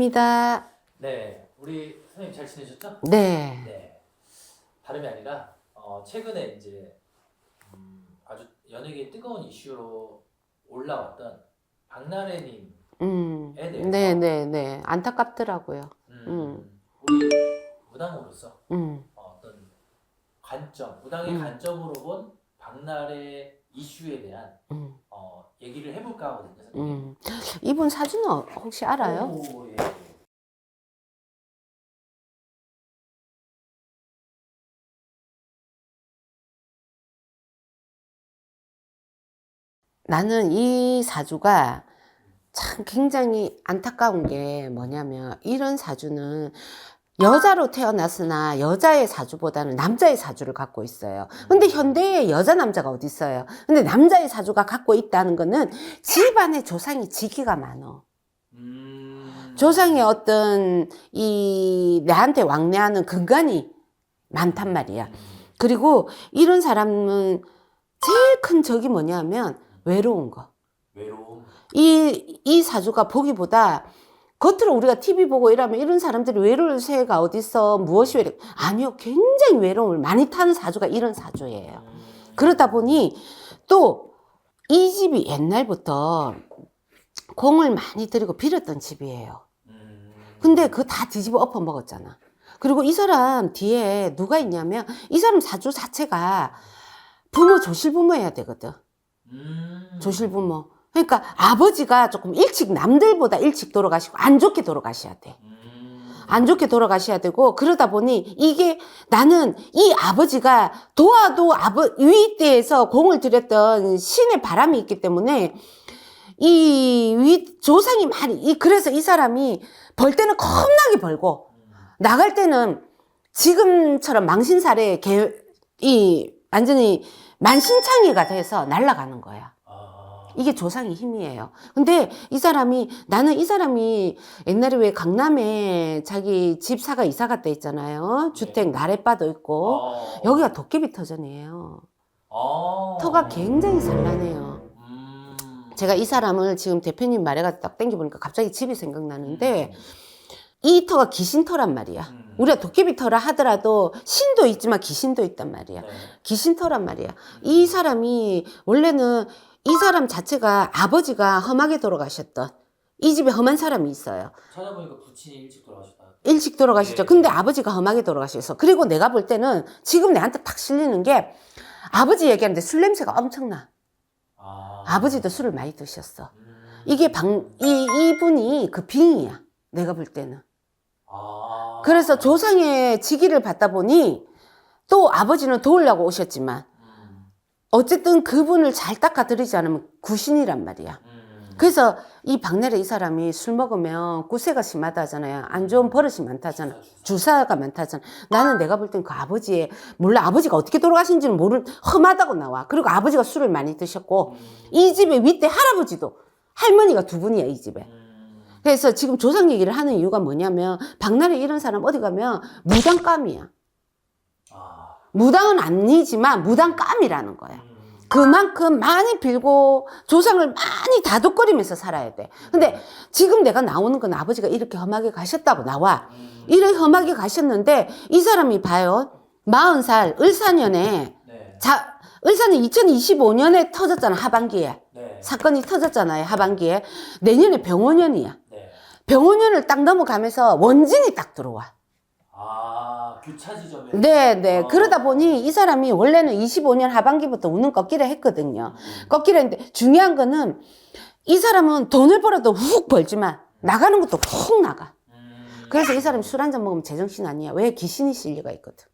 반갑습니다. 네, 우리 선생님 잘 지내셨죠? 네. 네, 다름이 아니라 최근에 이제 아주 연예계 뜨거운 이슈로 올라왔던 박나래님에 대해서 네네네. 안타깝더라고요. 우리 무당으로서 음, 어떤 관점, 무당의 관점으로 본 박나래 이슈에 대한 얘기를 해볼까 하거든요, 선생님. 이분 사진은 혹시 알아요? 오, 예. 나는 이 사주가 참 굉장히 안타까운 게 뭐냐면, 이런 사주는 여자로 태어났으나 여자의 사주보다는 남자의 사주를 갖고 있어요. 근데 현대에 여자 남자가 어디 있어요? 근데 남자의 사주가 갖고 있다는 거는 집안에 조상이 지기가 많어. 조상의 어떤 나한테 왕래하는 근간이 많단 말이야. 그리고 이런 사람은 제일 큰 적이 뭐냐면 외로운 거. 외로움. 이 사주가 보기보다 겉으로 우리가 TV 보고 이러면 이런 사람들이 외로울 새가 어딨어, 무엇이 외로워. 아니요, 굉장히 외로움을 많이 타는 사주가 이런 사주예요. 그러다 보니 또 이 집이 옛날부터 공을 많이 들이고 빌었던 집이에요. 근데 그거 다 뒤집어 엎어 먹었잖아. 그리고 이 사람 뒤에 누가 있냐면, 이 사람 사주 자체가 부모 조실부모여야 되거든. 조실부모. 그러니까 아버지가 조금 일찍, 남들보다 일찍 돌아가시고 안 좋게 돌아가셔야 돼. 안 좋게 돌아가셔야 되고, 그러다 보니 이게 나는 이 아버지가 도와도 위대에서 공을 들였던 신의 바람이 있기 때문에 조상이 많이, 그래서 이 사람이 벌 때는 겁나게 벌고, 나갈 때는 지금처럼 망신살에 완전히 만신창이가 돼서 날아가는 거야. 이게 조상의 힘이에요. 근데 나는 이 사람이 옛날에 왜 강남에 자기 집사가 이사 갔다 있잖아요. 주택 나래바도 있고. 여기가 도깨비 터전이에요. 터가 굉장히 산란해요. 제가 이 사람을 지금 대표님 말해가지고 딱 땡겨보니까 갑자기 집이 생각나는데, 이 터가 귀신터란 말이야. 우리가 도깨비터라 하더라도 신도 있지만 귀신도 있단 말이야. 귀신터란 말이야. 이 사람이 원래는 이 사람 자체가 아버지가 험하게 돌아가셨던, 이 집에 험한 사람이 있어요. 찾아보니까 부친이 일찍 돌아가셨다. 일찍 돌아가셨죠. 근데 아버지가 험하게 돌아가셨어. 그리고 내가 볼 때는 지금 내한테 탁 실리는 게, 아버지 얘기하는데 술 냄새가 엄청나. 아버지도 술을 많이 드셨어. 이게 이분이 그 빙이야. 내가 볼 때는. 그래서 조상의 직위를 받다 보니 또 아버지는 도우려고 오셨지만 어쨌든 그분을 잘 닦아드리지 않으면 구신이란 말이야. 그래서 이 박나래 이 사람이 술 먹으면 구세가 심하다 하잖아요. 안 좋은 버릇이 많다잖아. 주사가 많다잖아. 나는 내가 볼 땐 그 아버지의, 몰라 아버지가 어떻게 돌아가신지는 험하다고 나와. 그리고 아버지가 술을 많이 드셨고, 이 집의 윗대 할아버지도, 할머니가 두 분이야 이 집에. 그래서 지금 조상 얘기를 하는 이유가 뭐냐면, 박나래 이런 사람 어디 가면 무당감이야. 무당은 아니지만 무당감이라는 거야. 그만큼 많이 빌고 조상을 많이 다독거리면서 살아야 돼. 근데 지금 내가 나오는 건 아버지가 이렇게 험하게 가셨다고 나와. 이렇게 험하게 가셨는데, 이 사람이 봐요. 40살 을사년에, 을사년 2025년에 터졌잖아, 하반기에. 사건이 터졌잖아요, 하반기에. 내년에 병원년이야. 병원년을 딱 넘어가면서 원진이 딱 들어와. 교차 지점에. 네. 그러다 보니 이 사람이 원래는 25년 하반기부터 운은 꺾기를 했거든요. 꺾기를 했는데, 중요한 거는 이 사람은 돈을 벌어도 훅 벌지만 나가는 것도 훅 나가. 그래서 이 사람이 술 한잔 먹으면 제정신 아니야. 왜? 귀신이 실려가 있거든.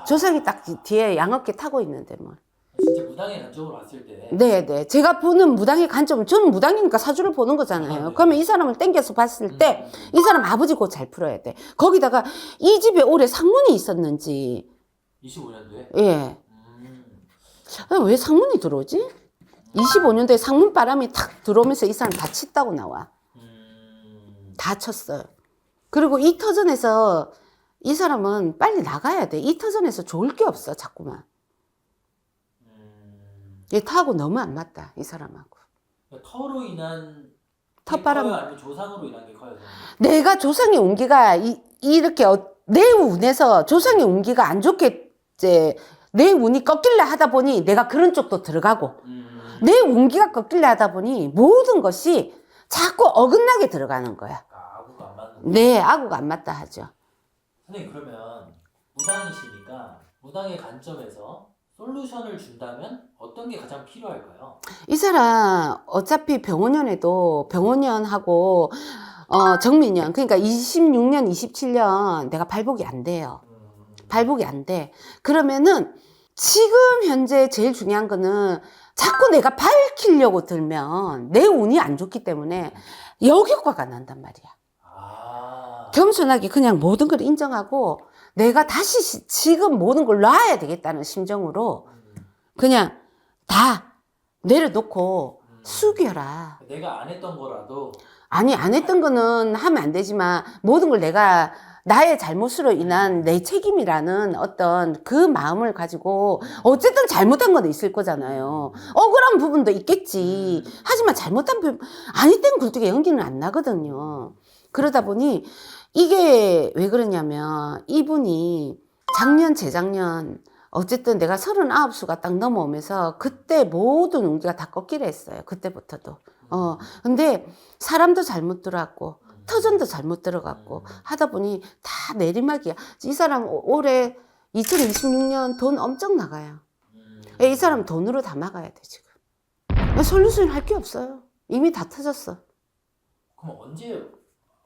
조상이 딱 뒤에 양어깨 타고 있는데 뭐. 진짜 무당의 관점으로 봤을 때. 네. 제가 보는 무당의 관점은, 저는 무당이니까 사주를 보는 거잖아요. 그러면 이 사람을 땡겨서 봤을 때 이 사람 아버지 곧 잘 풀어야 돼. 거기다가 이 집에 올해 상문이 있었는지. 25년도에? 예. 왜 상문이 들어오지? 25년도에 상문 바람이 탁 들어오면서 이 사람 다쳤다고 나와. 다쳤어요. 그리고 이 터전에서 이 사람은 빨리 나가야 돼. 이 터전에서 좋을 게 없어, 자꾸만. 얘 타하고 너무 안 맞다, 이 사람하고. 터로 인한 헛바람. 아니면 조상으로 인한 게 커요? 선생님? 내가 조상의 운기가 이렇게 내 운에서 조상의 운기가 안 좋게 이제 내 운이 꺾일래 하다 보니 내가 그런 쪽도 들어가고 내 운기가 꺾일래 하다 보니 모든 것이 자꾸 어긋나게 들어가는 거야. 아구가 안 맞는. 네, 아구가 안 맞다 하죠. 선생님 그러면 무당이시니까 무당의 관점에서 솔루션을 준다면 어떤 게 가장 필요할까요? 이 사람 어차피 병원년에도 병원년하고 정민년 그러니까 26년, 27년 내가 발복이 안 돼요. 발복이 안 돼. 그러면은 지금 현재 제일 중요한 거는 자꾸 내가 밝히려고 들면 내 운이 안 좋기 때문에 역효과가 난단 말이야. 아. 겸손하게 그냥 모든 걸 인정하고 내가 다시 지금 모든 걸 놔야 되겠다는 심정으로 그냥 다 내려놓고 숙여라. 내가 안 했던 거라도 아니, 안 했던 거는 하면 안 되지만 모든 걸 내가 나의 잘못으로 인한 내 책임이라는 어떤 그 마음을 가지고 어쨌든 잘못한 건 있을 거잖아요. 억울한 부분도 있겠지. 하지만 잘못한 부분, 안 했던 굴뚝에 연기는 안 나거든요. 그러다 보니 이게 왜 그러냐면 이분이 작년, 재작년 어쨌든 내가 39수가 딱 넘어오면서 그때 모든 운기가 다 꺾이려 했어요. 그때부터도. 근데 사람도 잘못 들어왔고 터전도 잘못 들어갔고 하다 보니 다 내리막이야. 이 사람 올해 2026년 돈 엄청 나가요. 이 사람 돈으로 다 막아야 돼 지금. 솔루션 할 게 없어요. 이미 다 터졌어. 그럼 언제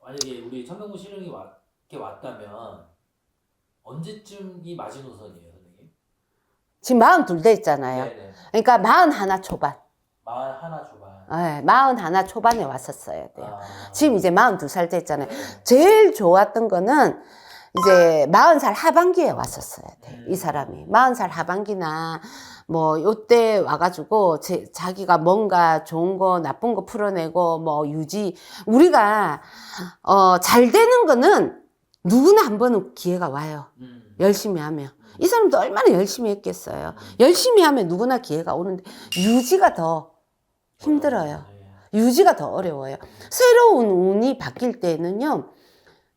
만약에 우리 천명구 실령이 이렇게 왔다면 언제쯤이 마지노선이에요, 선생님? 지금 42 돼 있잖아요. 네네. 그러니까 41 초반. 41 초반. 네, 41 초반에 왔었어야 돼요. 지금 이제 42살 됐잖아요. 네. 제일 좋았던 거는 이제 40살 하반기에 왔었어야 돼. 이 사람이. 40살 하반기나 뭐 요때 와가지고 자기가 뭔가 좋은 거 나쁜 거 풀어내고 뭐 유지. 우리가 잘 되는 거는 누구나 한 번은 기회가 와요. 열심히 하면. 이 사람도 얼마나 열심히 했겠어요. 열심히 하면 누구나 기회가 오는데 유지가 더 힘들어요. 유지가 더 어려워요. 새로운 운이 바뀔 때는요,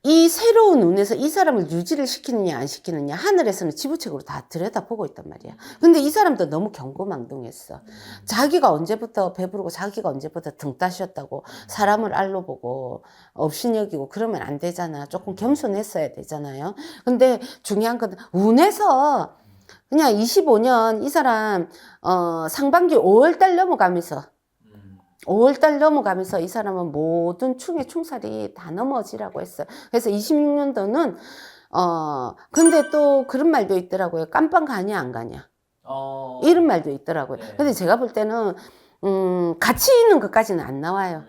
이 새로운 운에서 이 사람을 유지를 시키느냐 안 시키느냐 하늘에서는 지부책으로 다 들여다보고 있단 말이야. 근데 이 사람도 너무 경고망동했어. 자기가 언제부터 배부르고 자기가 언제부터 등 따셨다고 사람을 알로 보고 업신여기고 그러면 안 되잖아. 조금 겸손했어야 되잖아요. 근데 중요한 건 운에서 그냥 25년 이 사람 상반기 5월달 넘어가면서 5월달 넘어가면서 이 사람은 모든 충의 충살이 다 넘어지라고 했어요. 그래서 26년도는 근데 또 그런 말도 있더라고요. 깜빵 가냐 안 가냐 이런 말도 있더라고요. 네. 근데 제가 볼 때는 가치 있는 것까지는 안 나와요.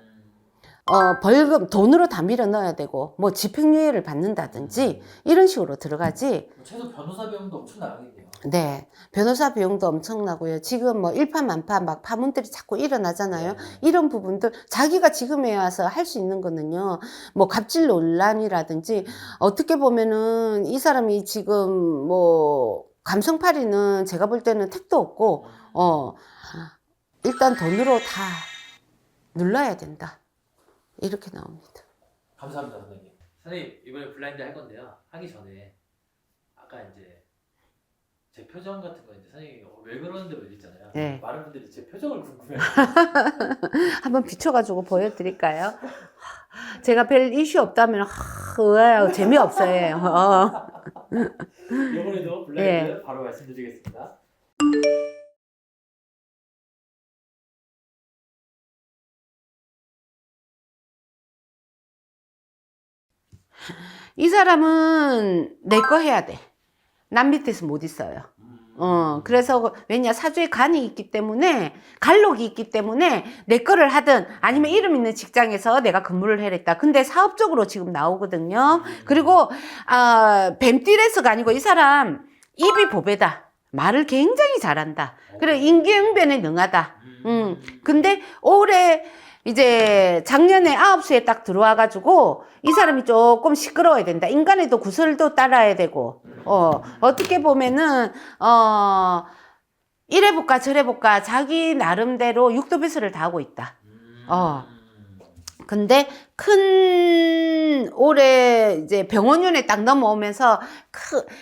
벌금 돈으로 다 밀어 넣어야 되고 뭐 집행유예를 받는다든지 이런 식으로 들어가지. 최소 변호사 비용도 엄청 나가겠네요. 네, 변호사 비용도 엄청나고요. 지금 뭐 일파만파 막 파문들이 자꾸 일어나잖아요. 이런 부분들 자기가 지금에 와서 할 수 있는 거는요. 뭐 갑질 논란이라든지 어떻게 보면은 이 사람이 지금 뭐 감성팔이는 제가 볼 때는 택도 없고 일단 돈으로 다 눌러야 된다. 이렇게 나옵니다. 감사합니다, 선생님. 선생님 이번에 블라인드 할 건데요. 하기 전에 아까 이제 제 표정 같은 거 이제 선생님이 왜 그러는데 왜 있잖아요. 네. 많은 분들이 제 표정을 궁금해요. 한번 비춰가지고 보여드릴까요? 제가 별 이슈 없다면 의아하고 재미없어요. 이번에도 블라인드 바로 말씀드리겠습니다. 이 사람은 내 거 해야 돼. 남 밑에서 못 있어요. 그래서 왜냐 사주에 간이 있기 때문에 간록이 있기 때문에 내 거를 하든 아니면 이름 있는 직장에서 내가 근무를 해야겠다. 근데 사업적으로 지금 나오거든요. 그리고 뱀띠레스가 아니고 이 사람 입이 보배다. 말을 굉장히 잘한다. 그리고 인기응변에 능하다. 근데 올해 이제 작년에 9수에 딱 들어와가지고 이 사람이 조금 시끄러워야 된다. 인간에도 구설도 따라야 되고, 어떻게 보면은, 이래볼까 저래볼까 자기 나름대로 육도배설을 다 하고 있다. 근데 올해 이제 병원연에 딱 넘어오면서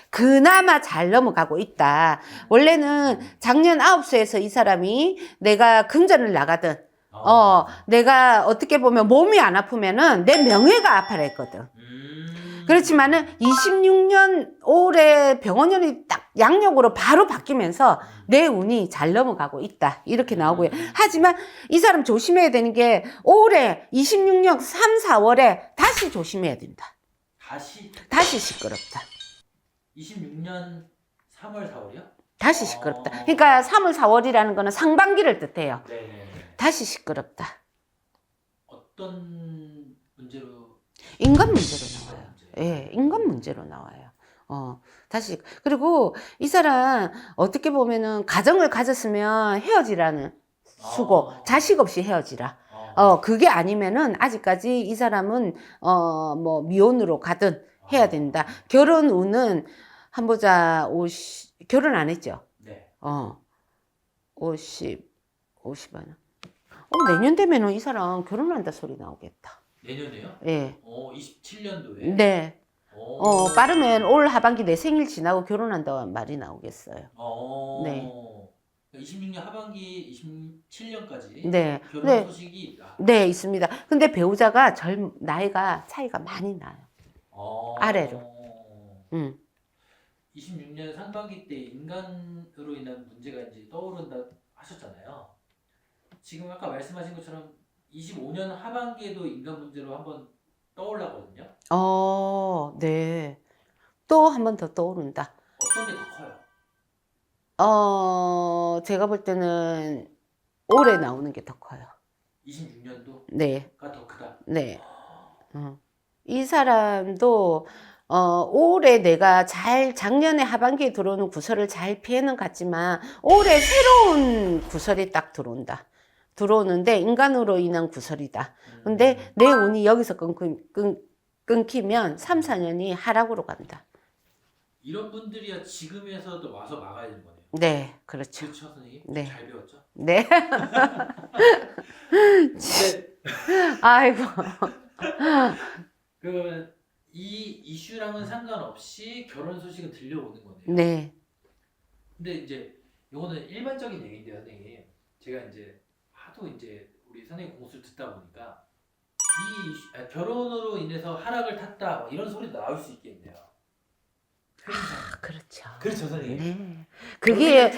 그나마 잘 넘어가고 있다. 원래는 작년 9세에서 이 사람이 내가 금전을 나가든, 내가 어떻게 보면 몸이 안 아프면은 내 명예가 아파라 했거든. 그렇지만은 26년 올해 병원연이 딱 양력으로 바로 바뀌면서 내 운이 잘 넘어가고 있다. 이렇게 나오고요. 하지만 이 사람 조심해야 되는 게 올해 26년 3, 4월에 다시 조심해야 된다. 다시 시끄럽다. 26년 3월, 4월이요? 다시 시끄럽다. 그러니까 3월, 4월이라는 거는 상반기를 뜻해요. 네네. 다시 시끄럽다. 어떤 문제로? 인간 문제로 나와요. 예, 인간 문제로 나와요. 다시. 그리고 이 사람 어떻게 보면은 가정을 가졌으면 헤어지라는 수고, 자식 없이 헤어지라. 그게 아니면은 아직까지 이 사람은 뭐 미혼으로 가든 해야 된다. 결혼 운은 한 보자. 결혼 안 했죠? 네. 50만. 내년 되면은 이 사람 결혼한다 소리 나오겠다. 내년에요? 예. 27년도에? 네. 빠르면 올 하반기 내 생일 지나고 결혼한다는 말이 나오겠어요. 네. 26년 하반기 27년까지 네. 결혼 소식이 있다. 네, 있습니다. 근데 배우자가 나이가 차이가 많이 나요. 아래로. 26년 상반기 때 인간으로 인한 문제가 이제 떠오른다 하셨잖아요. 지금 아까 말씀하신 것처럼 25년 하반기에도 인간 문제로 한번 떠올랐거든요. 네. 또 한 번 더 떠오른다. 어떤 게 더 커요? 제가 볼 때는 올해 나오는 게 더 커요. 26년도? 네. 가 더 크다? 네. 이 사람도 올해 내가 작년에 하반기에 들어오는 구설을 잘 피해는 갔지만 올해 새로운 구설이 딱 들어오는데 인간으로 인한 구설이다. 근데 내 운이 여기서 끊기면 3, 4년이 하락으로 간다. 이런 분들이야 지금에서도 와서 막아야 되는 거네요. 네, 그렇죠. 그렇죠, 선생님? 네. 잘 배웠죠? 네. 근데 아이고. 이 이슈랑은 상관없이 결혼 소식은 들려오는 거네요. 네. 근데 이제 요거는 일반적인 얘기인데요, 선생님. 제가 이제 하도 이제 우리 선생님 공수를 듣다 보니까 결혼으로 인해서 하락을 탔다 뭐 이런 소리도 나올 수 있겠네요. 그렇죠. 그렇죠, 선생님. 네. 그게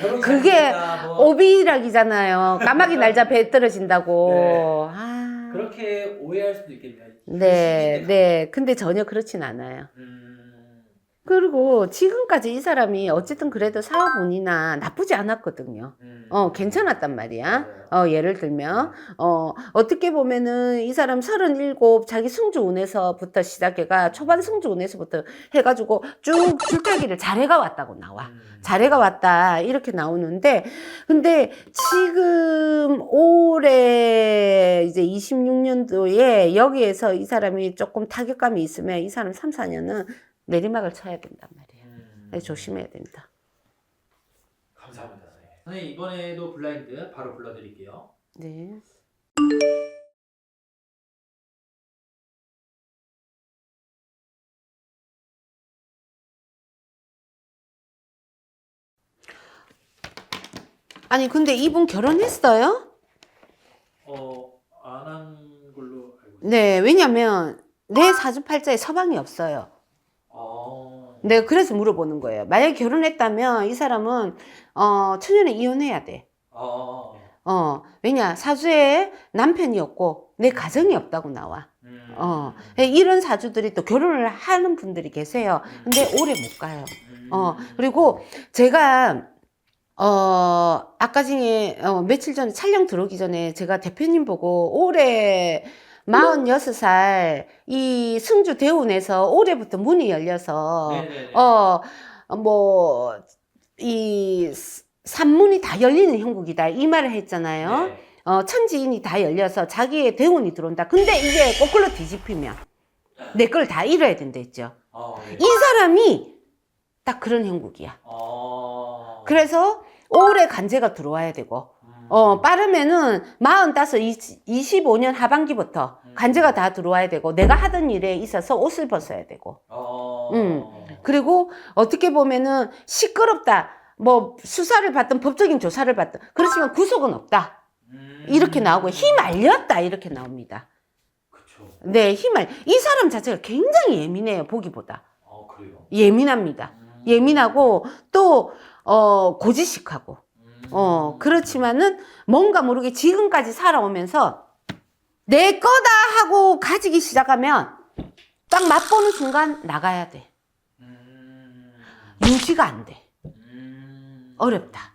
뭐 오비락이잖아요. 까마귀 날자 배 떨어진다고. 네. 그렇게 오해할 수도 있겠네요. 네, 네. 근데 전혀 그렇진 않아요. 그리고 지금까지 이 사람이 어쨌든 그래도 사업운이나 나쁘지 않았거든요. 괜찮았단 말이야. 예를 들면, 어떻게 보면은 이 사람 37 자기 승주운에서부터 시작해가 초반 승주운에서부터 해가지고 쭉 줄타기를 잘해가 왔다고 나와. 잘해가 왔다. 이렇게 나오는데, 근데 지금 올해 이제 26년도에 여기에서 이 사람이 조금 타격감이 있으면 이 사람 3, 4년은 내리막을 쳐야 된단 말이에요. 조심해야 된다. 감사합니다, 선생님. 선생님 이번에도 블라인드 바로 불러드릴게요. 네. 아니 근데 이분 결혼했어요? 안 한 걸로 알고 있어요. 네, 왜냐면 내 사주팔자에 서방이 없어요. 네, 그래서 물어보는 거예요. 만약에 결혼했다면 이 사람은 초년에 이혼해야 돼. 왜냐 사주에 남편이 없고 내 가정이 없다고 나와. 이런 사주들이 또 결혼을 하는 분들이 계세요. 근데 오래 못 가요. 그리고 제가 아까 중에 며칠 전에 촬영 들어오기 전에 제가 대표님 보고 올해 46살 이 승주 대운에서 올해부터 문이 열려서 이 산문이 다 열리는 형국이다 이 말을 했잖아요. 네. 천지인이 다 열려서 자기의 대운이 들어온다. 근데 이게 거꾸로 뒤집히면 내 걸 다 잃어야 된다 했죠. 네. 이 사람이 딱 그런 형국이야. 그래서 올해 간제가 들어와야 되고 빠르면은 45, 25년 하반기부터 간제가 다 들어와야 되고, 내가 하던 일에 있어서 옷을 벗어야 되고. 그리고 어떻게 보면은 시끄럽다. 뭐 수사를 받든 법적인 조사를 받든. 그렇지만 구속은 없다. 이렇게 나오고, 휘말렸다. 이렇게 나옵니다. 그쵸. 네, 이 사람 자체가 굉장히 예민해요, 보기보다. 그래요? 예민합니다. 예민하고, 또, 고지식하고. 그렇지만은 뭔가 모르게 지금까지 살아오면서 내 거다 하고 가지기 시작하면 딱 맛보는 순간 나가야 돼. 유지가 안 돼. 어렵다.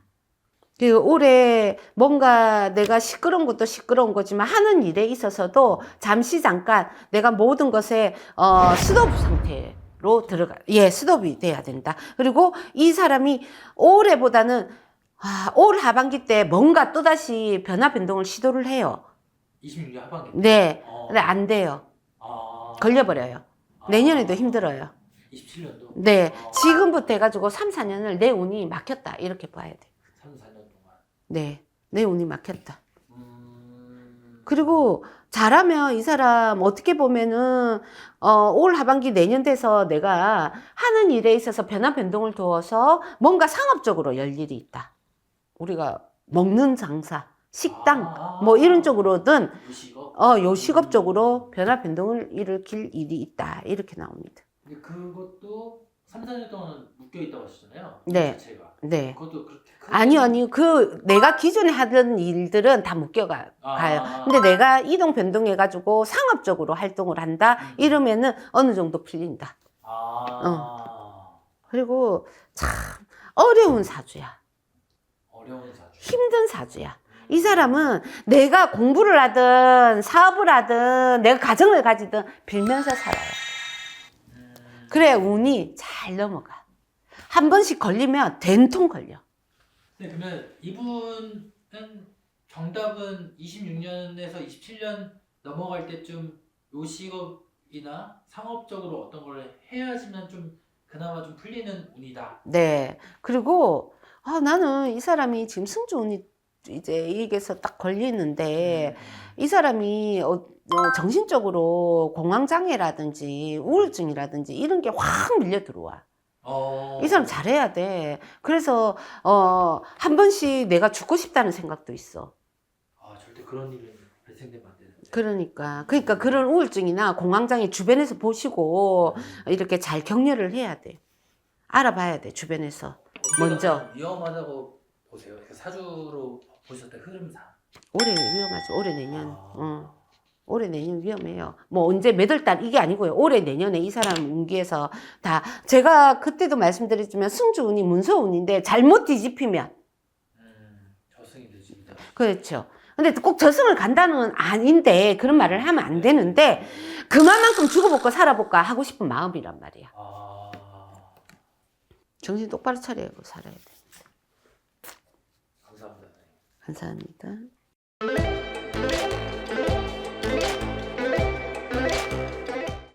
그 올해 뭔가 내가 시끄러운 것도 시끄러운 거지만 하는 일에 있어서도 잠시 잠깐 내가 모든 것에 스톱 상태로 스톱이 돼야 된다. 그리고 이 사람이 올해보다는 올 하반기 때 뭔가 또다시 변화 변동을 시도를 해요. 26년 하반기? 네. 근데 안 돼요. 걸려버려요. 내년에도 힘들어요. 27년도? 네. 지금부터 해가지고 3, 4년을 내 운이 막혔다. 이렇게 봐야 돼. 3, 4년 동안. 네. 내 운이 막혔다. 그리고 잘하면 이 사람 어떻게 보면은 올 하반기 내년 돼서 내가 하는 일에 있어서 변화 변동을 두어서 뭔가 상업적으로 열 일이 있다. 우리가 먹는 장사, 식당 뭐 이런 쪽으로든 요식업? 요식업 쪽으로 변화 변동을 일으킬 일이 있다. 이렇게 나옵니다. 근데 그것도 3, 4년 동안 묶여 있다고 하셨잖아요. 네. 자체가. 네. 그것도 그렇게 아니요. 내가 기존에 하던 일들은 다 가요. 근데 내가 이동 변동해가지고 상업적으로 활동을 한다? 이러면은 어느 정도 풀린다. 그리고 참 어려운 사주야. 어려운 사주. 힘든 사주야. 이 사람은 내가 공부를 하든 사업을 하든 내가 가정을 가지든 빌면서 살아요. 그래 운이 잘 넘어가. 한 번씩 걸리면 된통 걸려. 네, 그러면 이분은 정답은 26년에서 27년 넘어갈 때쯤 요식업이나 상업적으로 어떤 걸 해야지만 좀 그나마 좀 풀리는 운이다. 네. 그리고 나는 이 사람이 지금 승주운이 이제 이게서 딱 걸리는데 이 사람이 정신적으로 공황장애라든지 우울증이라든지 이런 게 확 밀려 들어와. 이 사람 잘해야 돼. 그래서 한 번씩 내가 죽고 싶다는 생각도 있어. 절대 그런 일이 발생되면 안 되는데. 그러니까 그런 우울증이나 공황장애 주변에서 보시고 이렇게 잘 격려를 해야 돼. 알아봐야 돼 주변에서. 먼저 위험하다고 보세요. 사주로 보셨을 때 흐름상. 올해 위험하죠. 올해 내년. 올해 내년 위험해요. 뭐 언제 몇 월 달 이게 아니고요. 올해 내년에 이 사람 운기에서 다 제가 그때도 말씀드렸지만 승주운이 문서운인데 잘못 뒤집히면 저승이 되집니다. 그렇죠. 근데 꼭 저승을 간다는 아닌데 그런 말을 하면 안 되는데 그만큼 죽어볼까 살아볼까 하고 싶은 마음이란 말이야. 정신 똑바로 차리고 살아야 돼. 감사합니다. 감사합니다.